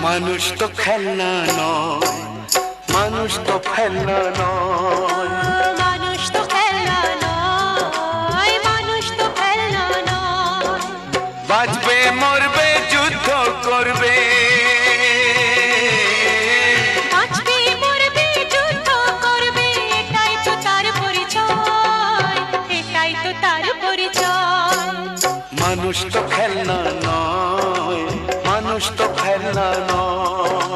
মানুষ তো খেলনা নয়, মানুষ তো খেলনা নয়, মানুষ তো খেলনা নয়, মানুষ তো খেলনা নয়। বাঁচবে মরবে যুদ্ধ করবে, বাঁচবে মরবে যুদ্ধ করবে, এটাই তো তার পরিচয়, এটাই তো তার পরিচয়। মানুষ তো খেলনা নয়, মানুষ তো খেলনা নয়।